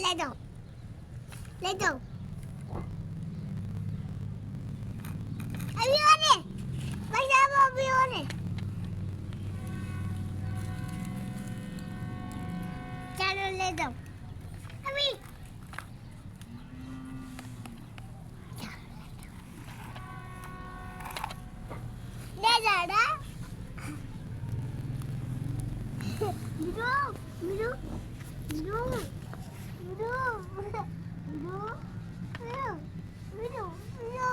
ले दो ले दो अभी और है भाई साहब अभी और है चलो ले दो अभी ले जाना मिलो मिलो मिलो मिलो मिलो मिलो मिलो मिलो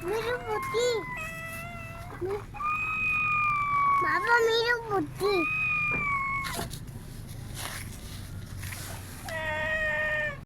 मेरी बुद्धि बाबा मेरी बुद्धि